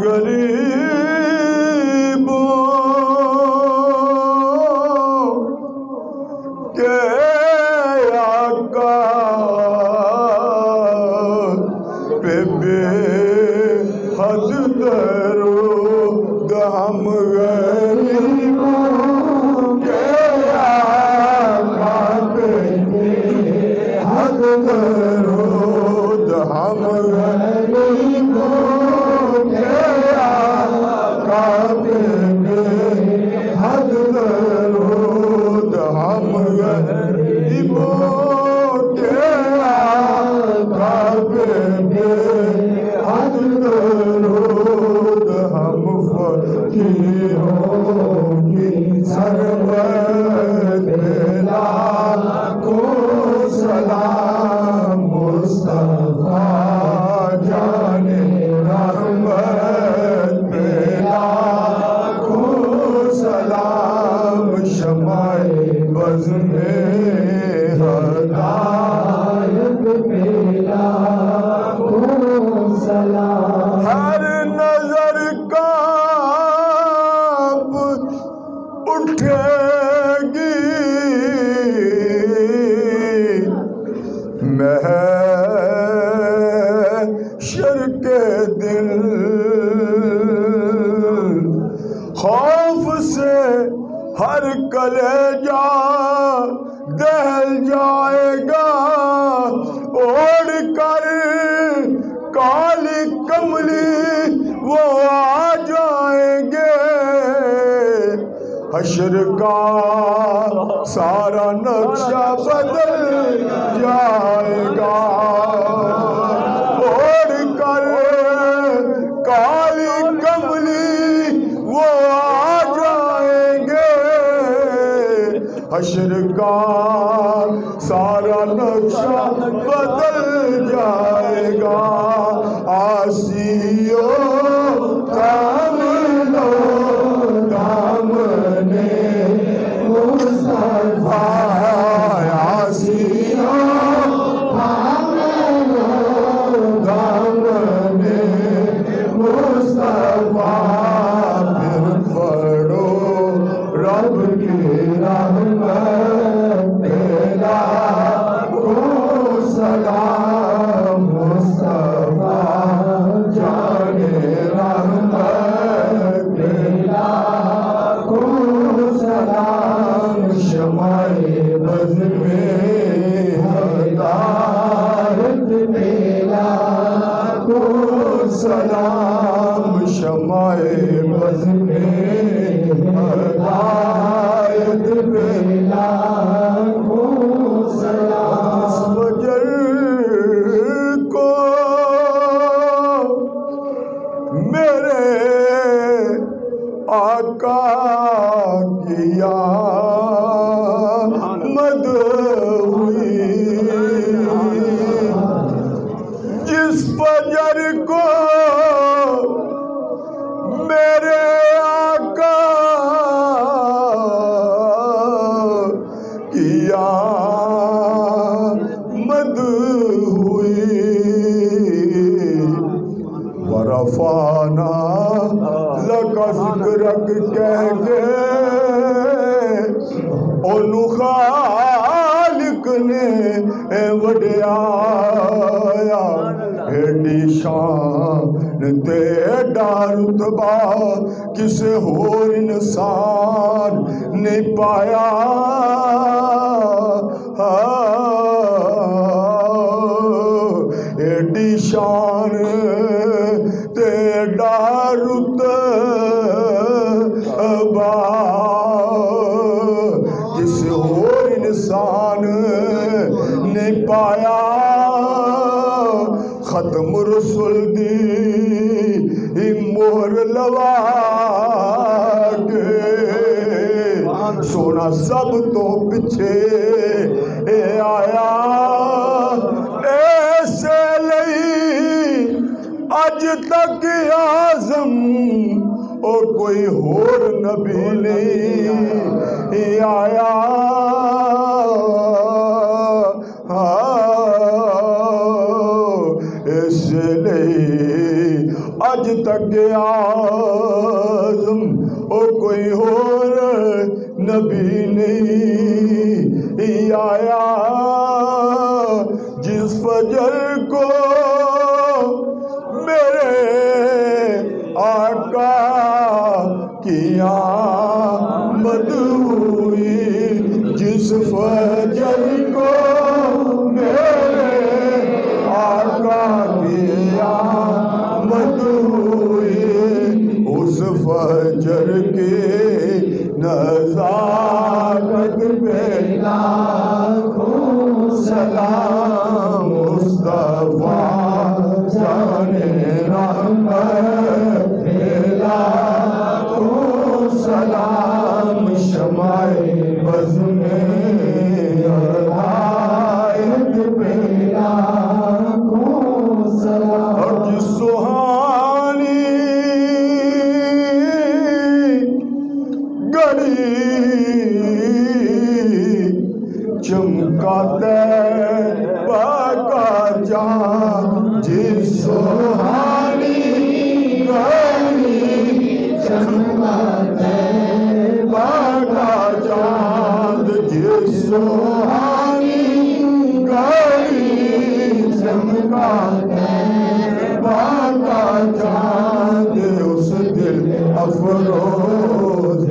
غریب کی ہوگی سرور لاکھوں سلام مصطفیٰ جان رحمت پہ لاکھوں سلام شمع بز میں ہدایت پہ لاکھوں سلام ہر نظر کانپ اٹھے گی محشر کے دن خوف سے ہر کلیجہ دہل جائے گا اوڑھ کر کالی کملی وہ آ جائیں گے حشر کا سارا نقشہ بدل جائے گا اوڑھ کر کالی کملی وہ آ جائیں گے حشر کا سارا نقشہ بدل جائے گا آسیو کاملو دامنے مصطفیٰ آسیو کاملو دامنے مصطفیٰ پھر پڑھو رب کی رحمت پہ لاکھوں سلام مصطفیٰ جان رحمت پہ لاکھوں سلام شمع بز میں ہدایت پہ لاکھوں سلام شمع بز میں ہدایت پہ لاکھوں سلام فجر کو میرے آقا کی آمد ہوئی جس فجر کو میرے آقا کی آمد ہوئی ورفعنا لک ذکرک کہہ کے اونو خالق نے وڈیایا ایڈی شان تے ایڈا رتبہ کسے ہور انسان نہیں پایا ایڈی شان تے ایڈا رتبہ کسے ہور انسان نہیں پایا ختم رسول دی مہر لوا کے سونا سب تو پچھے آیا ایسے لئی اج تک اعظم اور کوئی ہور نبی نہیں آیا اس لیے اج تک اعظم اور کوئی اور نبی نہیں آیا جس فجر کو میرے آقا کی آمد ہوئی جس فجر کو میرے آقا کی آمد ہوئی اس فجر کے نزاکت پہ لاکھوں سلام مصطفیٰ جان رحمت پہ لاکھوں چمکا طیبہ کا چاند جس سہانی گھڑی چمکا طیبہ کا چاند اس دل افروز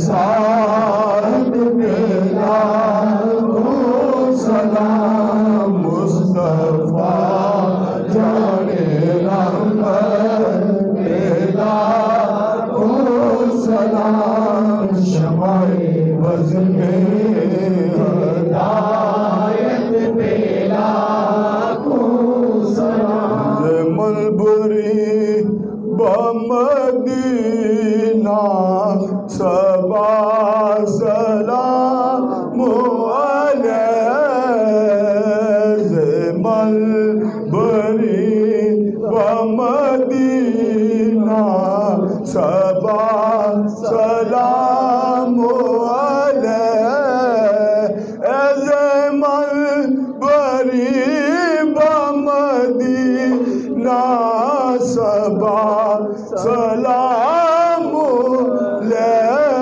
سعادت پہ لاکھوں سلام مصطفیٰ جانے رحمت پہ لاکھوں سلام شمع بز میں ہدایت پہ لاکھوں سلام ملبری بمدینہ صبا سلام علیہ ملبری بمدینہ صبا سلام علیہ ملبری بمدینہ صبا سلام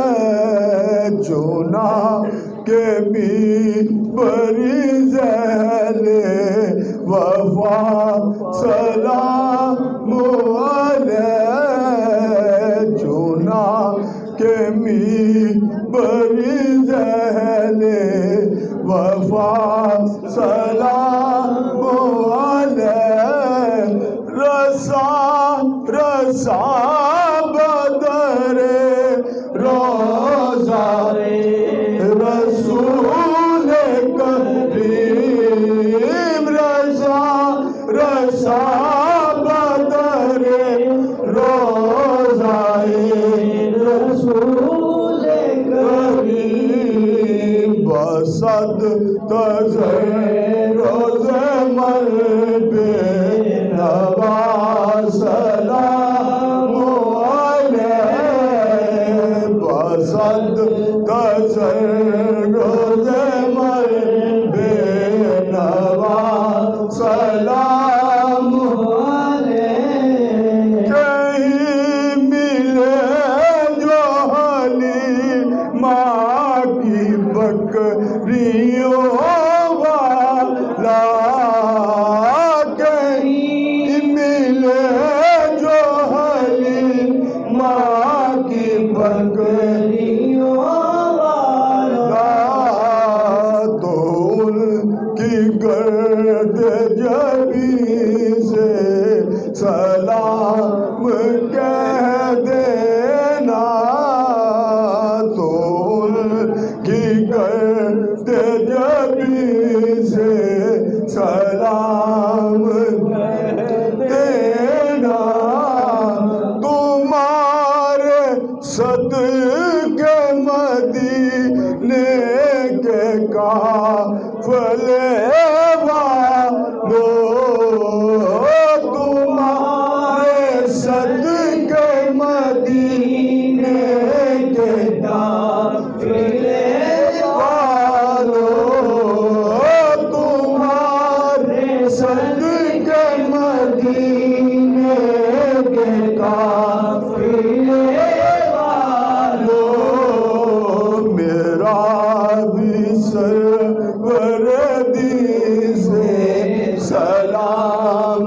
علیہ چنا کے بری ذیل وفا سلام علیہ چنا کے بری ذیل وفا سلام علیہ رسا بدر روزہ رسول کریم رسا بدر روزہ رسول کریم بسد تزر روز مل پہ نوا سلام علیہ بسد تزر روز مل پہ نوا سلام علیہ کہیں ملے جو حلیمہ کی بکریوں والا کہیں ملے جو حلیمہ کی بکریوں والا تو ان کی گرد جبی سے سلام کہہ دینا تو ان کی گرد جبی سے سلام کہہ دینا تمہارے صدقے مدینے کے قافلے تمہارے صدقے مدینے کے قافلے تمہارے صدقے مدینے کے قافلے میرا بھی سروردی سے سلام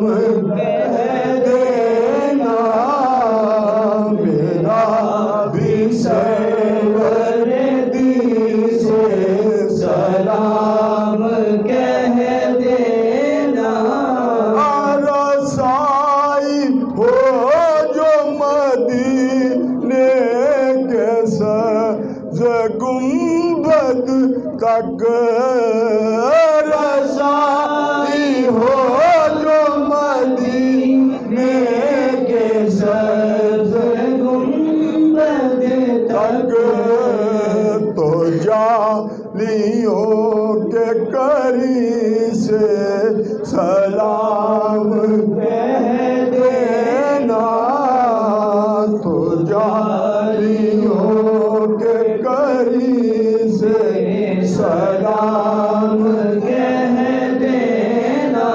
کہہ دینا میرا بھی سروردی سے سلام کہہ دینا رسائی ہو جو مدینے کے سبز گنبد تک رسائی ہو جو مدینے کے سبز گنبد تک تو جالیوں کے کری سے سلام کہہ دینا تو جالیوں کے کری سے سلام کہہ دینا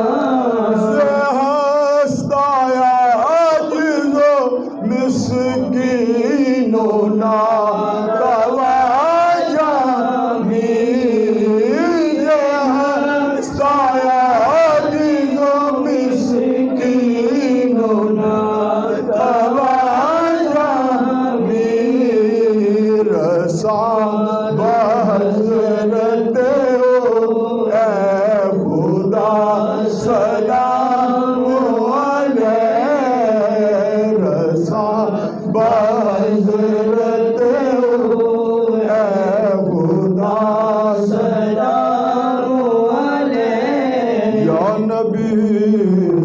سے ہستہ عاجز و مسکین مسکینونا خواجہ میر ہستایا عزیزوں مسکینونا خواجہ میر رسام بحضرت اے خدا سلام علیہ رسام بحضرت اے خدا سلام علیہ یا نبی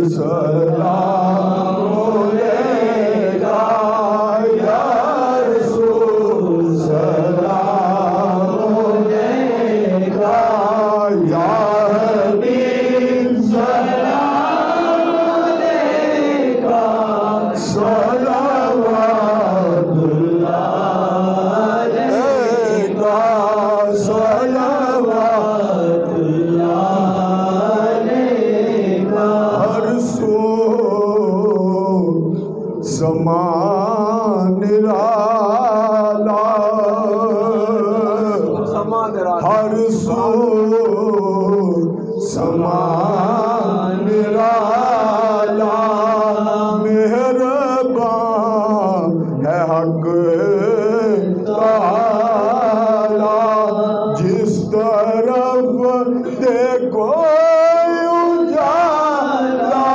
سلام علیکہ یا رسول سلام علیکہ یا حبیب سلام علیکہ صلوات اللہ علیکہ صلوات اللہ علیکہ ہر سو سمان نرالا ہر سو سمان نرالا مہربان ہے حق تعالی جس طرف دیکھو اجالا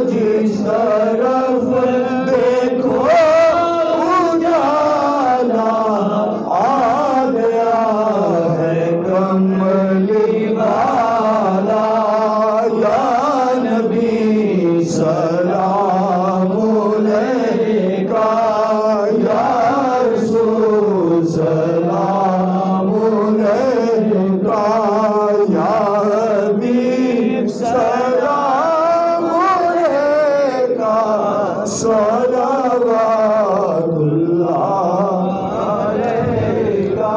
جس طرف دیکھو اجالا آ گیا ہے کملی والا یا نبی سلام علیکہ یا رسول سلام علیکہ یا حبیب سلام علیکہ صلوات اللہ علیکہ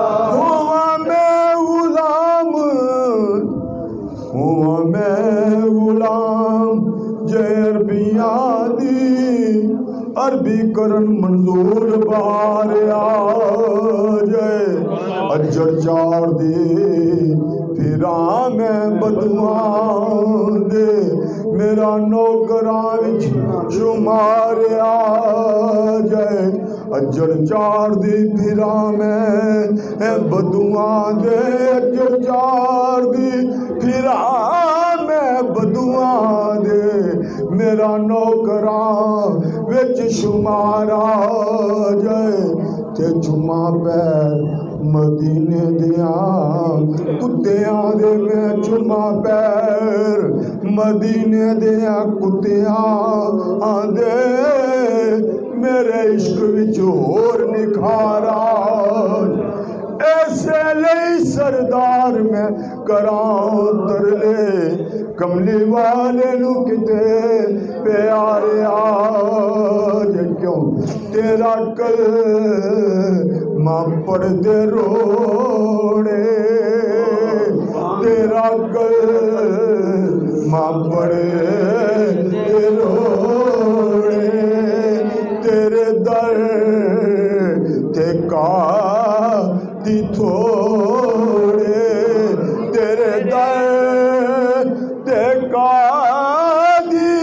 ہوا میں غلام جیر بیادی عربی کرن منظور بہار آجے اجڑ چار دے پھرا میں بدوان دے میرا نوکراں وچ شمار آجے اجڑ چار دی پھرا میں بدوان دے اجڑ چار دی پھرا میں بدوان دے میرا نوکراں وچ شمار آجے تے جمعہ پیر مدینے دیاں کتیاں دے میں جمعہ پیر مدینے دیاں کتیاں آندے میرے عشق وچ ہور نکھارا ایسے لئی سردار میں کراں ترلے کملی والے نو کتے پیارے آج کیوں تیرا کل ماں پڑھ دے روڑے تیرا کل ماں پڑھ دے روڑے تیرے در تے کا دی تھوڑے تیرے در تے کا دی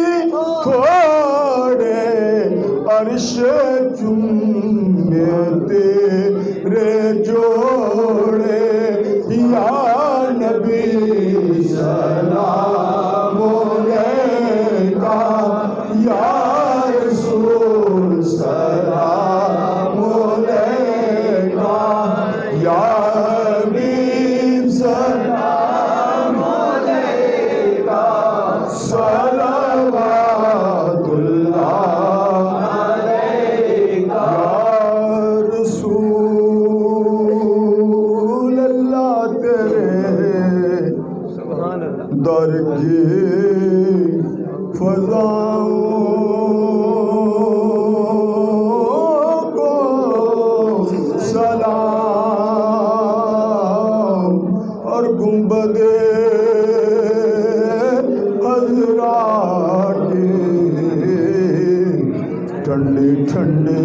تھوڑے عرش چومے تیرے جوڑے یا نبی سلام علیکہ یا رسول سلام علیکہ یا حبیب سلام علیکہ صلوات اللہ علیکہ یا رسول اللہ تیرے در کی فضاؤں کو سلام اور گنبد خضرا کی ٹھنڈے ٹھنڈے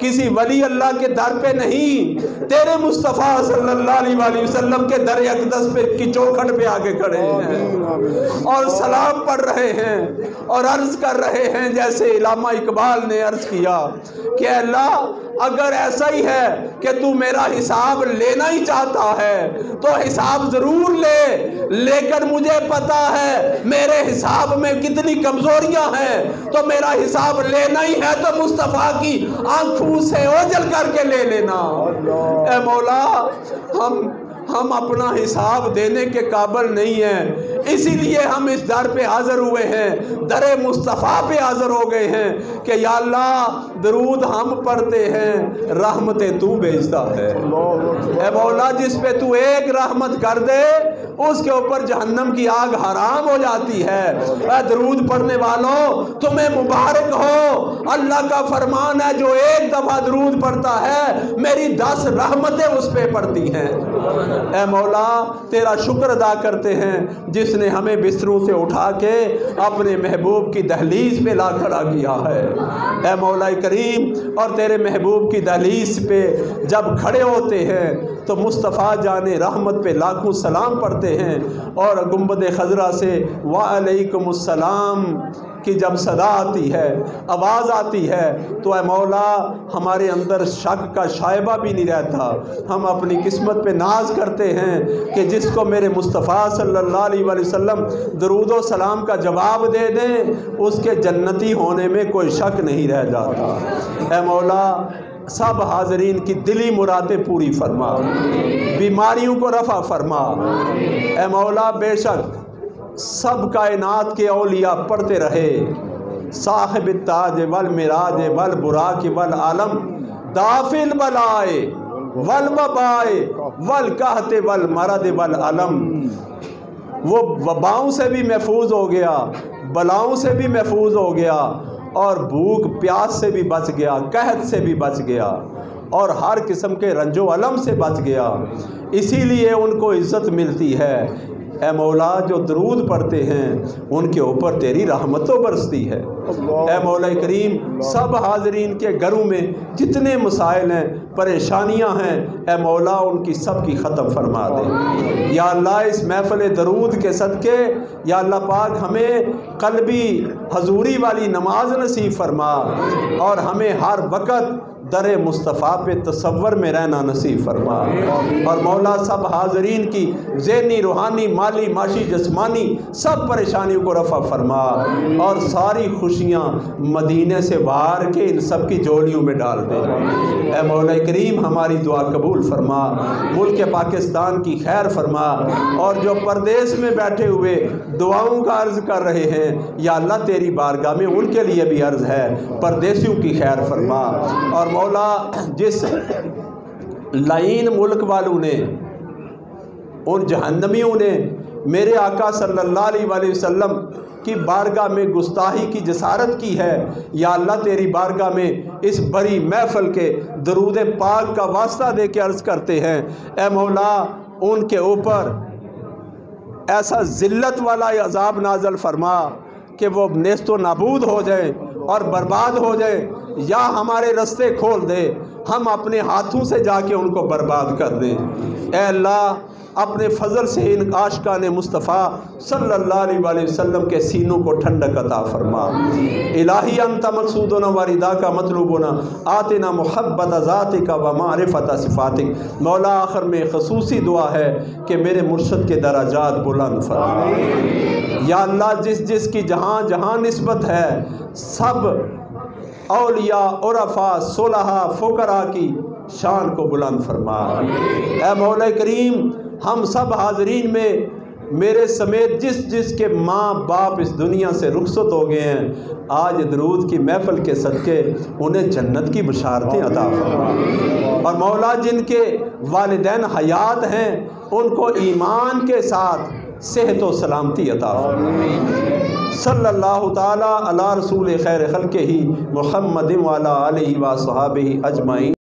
کسی ولی اللہ کے در پہ نہیں، تیرے مصطفیٰ صلی اللہ علیہ وآلہ وسلم کے در اقدس پہ کی چوکھٹ پہ آگے کھڑے ہیں اور سلام پڑھ رہے ہیں اور عرض کر رہے ہیں جیسے علامہ اقبال نے عرض کیا کہ اللہ اگر ایسا ہی ہے کہ تو میرا حساب لینا ہی چاہتا ہے تو حساب ضرور لے، لیکن مجھے پتا ہے میرے حساب میں کتنی کمزوریاں ہیں، تو میرا حساب لینا ہی ہے تو مصطفیٰ کی آنکھوں سے اوجھل کر کے لے لینا۔ اے مولا ہم اپنا حساب دینے کے قابل نہیں ہیں، اسی لیے ہم اس در پہ حاضر ہوئے ہیں، در مصطفیٰ پہ حاضر ہو گئے ہیں کہ یا اللہ درود ہم پڑھتے ہیں، رحمتیں تو بھیجتا ہے۔ اے مولا جس پہ تو ایک رحمت کر دے اس کے اوپر جہنم کی آگ حرام ہو جاتی ہے۔ اے درود پڑھنے والوں تمہیں مبارک ہو، اللہ کا فرمان ہے جو ایک دفعہ درود پڑھتا ہے میری 10 رحمتیں اس پہ پڑتی ہیں۔ اے مولا تیرا شکر ادا کرتے ہیں جس نے ہمیں بستروں سے اٹھا کے اپنے محبوب کی دہلیز پہ لا کھڑا کیا ہے۔ اے مولا کریم اور تیرے محبوب کی دہلیز پہ جب کھڑے ہوتے ہیں تو مصطفیٰ جان رحمت پہ لاکھوں سلام پڑھتے ہیں اور گنبد خضرا سے وعلیکم السلام کی جب صدا آتی ہے، آواز آتی ہے تو اے مولا ہمارے اندر شک کا شائبہ بھی نہیں رہتا۔ ہم اپنی قسمت پہ ناز کرتے ہیں کہ جس کو میرے مصطفیٰ صلی اللہ علیہ وآلہ وسلم درود و سلام کا جواب دے دیں اس کے جنتی ہونے میں کوئی شک نہیں رہ جاتا۔ اے مولا سب حاضرین کی دلی مرادیں پوری فرما، بیماریوں کو رفع فرما۔ اے مولا بے شک سب کائنات کے اولیاء پڑھتے رہے، صاحب التاج والمراج والبراق والعالم دافع البلائے والوبائے والقحط والمرض والعلم، وہ وباؤں سے بھی محفوظ ہو گیا، بلاؤں سے بھی محفوظ ہو گیا اور بھوک پیاس سے بھی بچ گیا، قحط سے بھی بچ گیا اور ہر قسم کے رنج و الم سے بچ گیا، اسی لیے ان کو عزت ملتی ہے۔ اے مولا جو درود پڑھتے ہیں ان کے اوپر تیری رحمتوں برستی ہے۔ اے مولا کریم سب حاضرین کے گھروں میں جتنے مسائل ہیں پریشانیاں ہیں اے مولا ان کی سب کی ختم فرما دے۔ یا اللہ اس محفل درود کے صدقے یا اللہ پاک ہمیں قلبی حضوری والی نماز نصیب فرما اور ہمیں ہر وقت در مصطفیٰ پہ تصور میں رہنا نصیب فرما، اور مولا سب حاضرین کی ذہنی روحانی مالی معاشی جسمانی سب پریشانیوں کو رفع فرما اور ساری خوشیاں مدینے سے باہر کے ان سب کی جوڑیوں میں ڈال دے۔ اے مولا کریم ہماری دعا قبول فرما، ملک پاکستان کی خیر فرما، اور جو پردیس میں بیٹھے ہوئے دعاؤں کا عرض کر رہے ہیں یا اللہ تیری بارگاہ میں ان کے لیے بھی عرض ہے پردیسیوں کی خیر فرما۔ اور مولا جس لعین ملک والوں نے ان جہنمیوں نے میرے آقا صلی اللہ علیہ وآلہ وسلم کی بارگاہ میں گستاخی کی جسارت کی ہے یا اللہ تیری بارگاہ میں اس بڑی محفل کے درود پاک کا واسطہ دے کے عرض کرتے ہیں اے مولا ان کے اوپر ایسا ذلت والا عذاب نازل فرما کہ وہ نیست و نابود ہو جائیں اور برباد ہو جائیں، یا ہمارے رستے کھول دے ہم اپنے ہاتھوں سے جا کے ان کو برباد کر دیں۔ اے اللہ اپنے فضل سے ان عاشقان مصطفیٰ صلی اللہ علیہ وآلہ وسلم کے سینوں کو ٹھنڈک عطا فرما۔ الہی انت مقصودنا ورداک مطلوبنا آتنا محبت ذاتک و معرفت صفاتک۔ مولا آخر میں خصوصی دعا ہے کہ میرے مرشد کے درجات بلند فرما۔ یا اللہ جس جس کی جہاں جہاں نسبت ہے سب اولیاء عرفاء صلحاء فقراء کی شان کو بلند فرما۔ اے مولا کریم ہم سب حاضرین میں میرے سمیت جس جس کے ماں باپ اس دنیا سے رخصت ہو گئے ہیں آج درود کی محفل کے صدقے انہیں جنت کی بشارتیں عطا فرما، اور مولا جن کے والدین حیات ہیں ان کو ایمان کے ساتھ صحت و سلامتی عطا فرما۔ صلی اللہ تعالی علی رسول خیر خلقہ محمد وعلی آلہ و صحابہ اجمعین۔